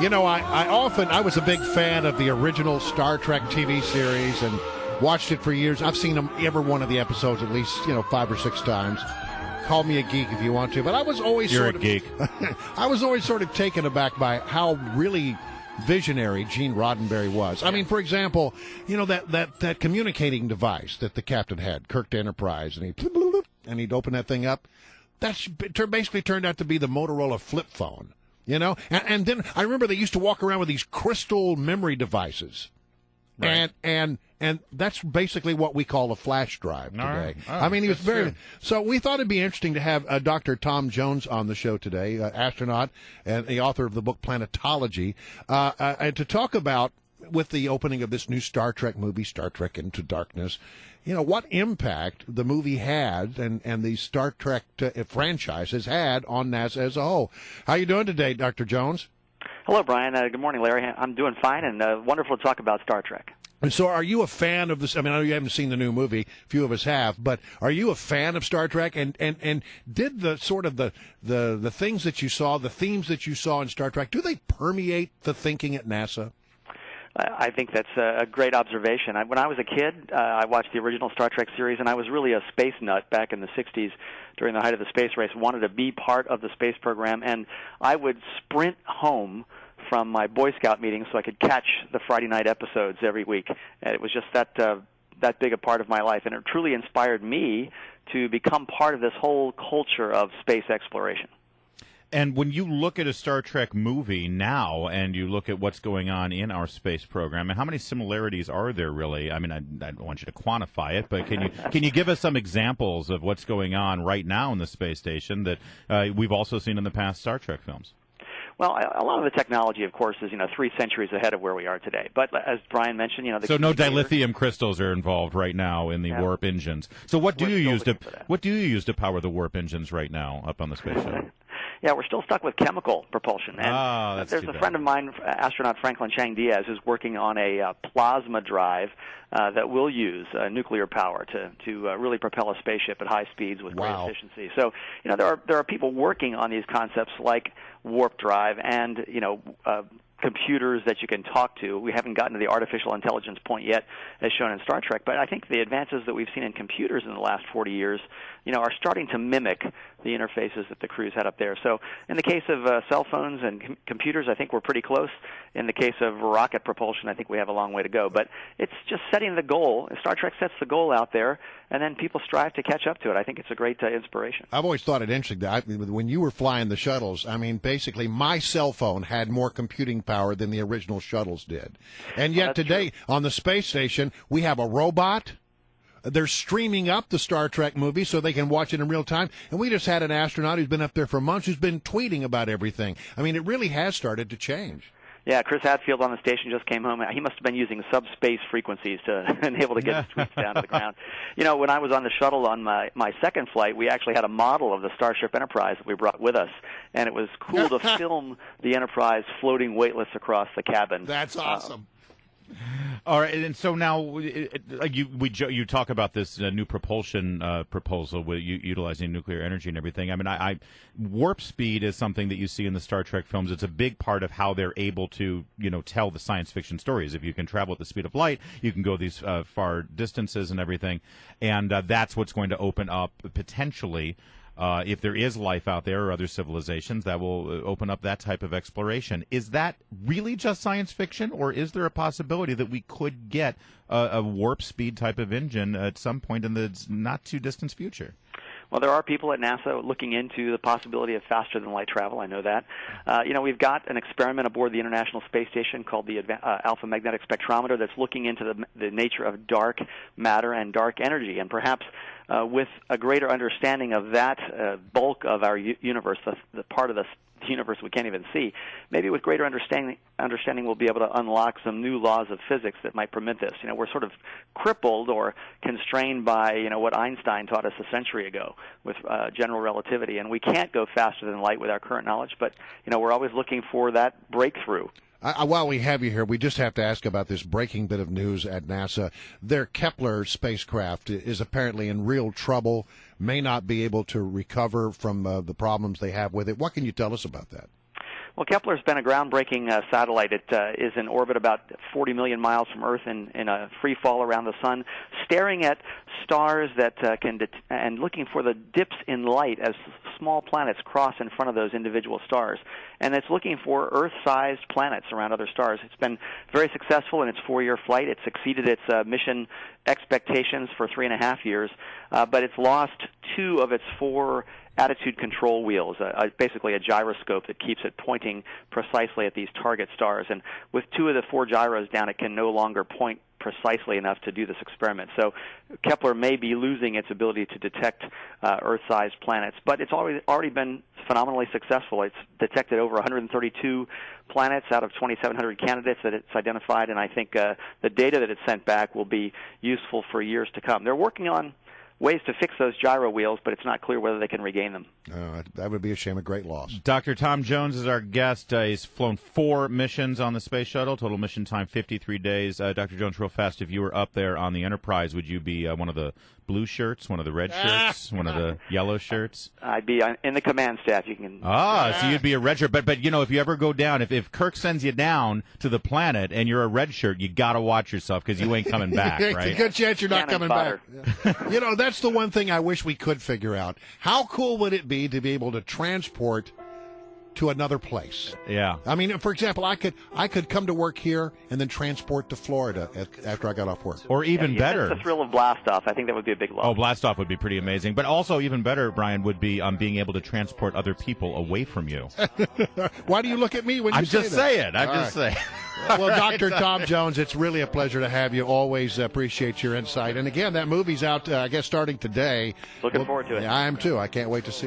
I was a big fan of the original Star Trek TV series and watched it for years. I've seen every one of the episodes at least, 5 or 6 times. Call me a geek if you want to, but I was always You're a geek. I was always sort of taken aback by how really visionary Gene Roddenberry was. I mean, for example, that communicating device that the captain had, Kirk to Enterprise, and he'd open that thing up. That's basically turned out to be the Motorola flip phone. And then I remember they used to walk around with these crystal memory devices. Right. And that's basically what we call a flash drive today. Right. Oh, I mean, he was very true. So we thought it'd be interesting to have Dr. Tom Jones on the show today, astronaut and the author of the book Planetology, and to talk about, with the opening of this new Star Trek movie, Star Trek Into Darkness, what impact the movie had and the Star Trek franchise has had on NASA as a whole. How you doing today, Dr. Jones? Hello, Brian. Good morning, Larry. I'm doing fine, and wonderful to talk about Star Trek. And so are you a fan of this? I mean, I know you haven't seen the new movie. Few of us have. But are you a fan of Star Trek? And did the sort of the things that you saw, the themes that you saw in Star Trek, do they permeate the thinking at NASA? I think that's a great observation. When I was a kid, I watched the original Star Trek series, and I was really a space nut back in the 60s during the height of the space race, wanted to be part of the space program, and I would sprint home from my Boy Scout meetings so I could catch the Friday night episodes every week. And it was just that big a part of my life, and it truly inspired me to become part of this whole culture of space exploration. And when you look at a Star Trek movie now and you look at what's going on in our space program, and how many similarities are there really? I mean, I don't want you to quantify it, but can you give us some examples of what's going on right now in the space station that we've also seen in the past Star Trek films? Well, a lot of the technology, of course, is 3 centuries ahead of where we are today. But as Brian mentioned, so no dilithium crystals are involved right now in the warp engines. So what do you use to power the warp engines right now up on the space shuttle? Yeah, we're still stuck with chemical propulsion. And that's there's too a bad. friend of mine, astronaut Franklin Chang Diaz, who's working on a plasma drive that will use nuclear power to really propel a spaceship at high speeds with great efficiency. So, there are people working on these concepts like warp drive and, computers that you can talk to. We haven't gotten to the artificial intelligence point yet, as shown in Star Trek, but I think the advances that we've seen in computers in the last 40 years, are starting to mimic the interfaces that the crews had up there. So in the case of cell phones and computers, I think we're pretty close. In the case of rocket propulsion, I think we have a long way to go. But it's just setting the goal. Star Trek sets the goal out there, and then people strive to catch up to it. I think it's a great inspiration. I've always thought it interesting that when you were flying the shuttles, I mean, basically my cell phone had more computing power than the original shuttles did. And yet today on the space station, we have a robot. They're streaming up the Star Trek movie so they can watch it in real time. And we just had an astronaut who's been up there for months who's been tweeting about everything. I mean, it really has started to change. Yeah, Chris Hadfield on the station just came home. He must have been using subspace frequencies to enable to get his tweets down to the ground. When I was on the shuttle on my second flight, we actually had a model of the Starship Enterprise that we brought with us, and it was cool to film the Enterprise floating weightless across the cabin. That's awesome. All right, and so now you talk about this new propulsion proposal with utilizing nuclear energy and everything. I mean, warp speed is something that you see in the Star Trek films. It's a big part of how they're able to tell the science fiction stories. If you can travel at the speed of light, you can go these far distances and everything, and that's what's going to open up potentially. If there is life out there or other civilizations, that will open up that type of exploration. Is that really just science fiction, or is there a possibility that we could get a warp speed type of engine at some point in the not-too-distant future? Well, there are people at NASA looking into the possibility of faster-than-light travel. I know that. We've got an experiment aboard the International Space Station called the Alpha Magnetic Spectrometer that's looking into the nature of dark matter and dark energy. And perhaps with a greater understanding of that bulk of our universe, the part of the universe we can't even see, maybe with greater understanding we'll be able to unlock some new laws of physics that might permit this. We're sort of crippled or constrained by what Einstein taught us a century ago with general relativity, and we can't go faster than light with our current knowledge, but we're always looking for that breakthrough. While we have you here, we just have to ask about this breaking bit of news at NASA. Their Kepler spacecraft is apparently in real trouble, may not be able to recover from the problems they have with it. What can you tell us about that? Well, Kepler's been a groundbreaking satellite. It is in orbit about 40 million miles from Earth in a free fall around the sun, staring at stars that and looking for the dips in light as small planets cross in front of those individual stars. And it's looking for Earth-sized planets around other stars. It's been very successful in its 4-year flight. It's exceeded its mission expectations for 3.5 years, but it's lost 2 of its 4 attitude control wheels, basically a gyroscope that keeps it pointing precisely at these target stars. And with 2 of the 4 gyros down, it can no longer point precisely enough to do this experiment. So Kepler may be losing its ability to detect Earth-sized planets, but it's already been phenomenally successful. It's detected over 132 planets out of 2,700 candidates that it's identified, and I think the data that it's sent back will be useful for years to come. They're working on ways to fix those gyro wheels, but it's not clear whether they can regain them. That would be a shame, a great loss. Dr. Tom Jones is our guest. He's flown 4 missions on the space shuttle, total mission time 53 days. Dr. Jones, real fast, if you were up there on the Enterprise, would you be one of the blue shirts, one of the red shirts, one of the yellow shirts? I'd be in the command staff. You can. So you'd be a red shirt. But you know, if you ever go down, if Kirk sends you down to the planet and you're a red shirt, you got to watch yourself because you ain't coming back, right? It's a good chance you're not coming back. You know, that's the one thing I wish we could figure out. How cool would it be to be able to transport to another place? Yeah. I mean, for example, I could come to work here and then transport to Florida after I got off work. Or even better. That's the thrill of blastoff. I think that would be a big loss. Oh, blastoff would be pretty amazing. But also even better, Brian, would be being able to transport other people away from you. Why do you look at me when you say that? I'm just saying. Well, Dr. Tom Jones, it's really a pleasure to have you. Always appreciate your insight. And again, that movie's out, I guess, starting today. Looking forward to it. I am too. I can't wait to see it.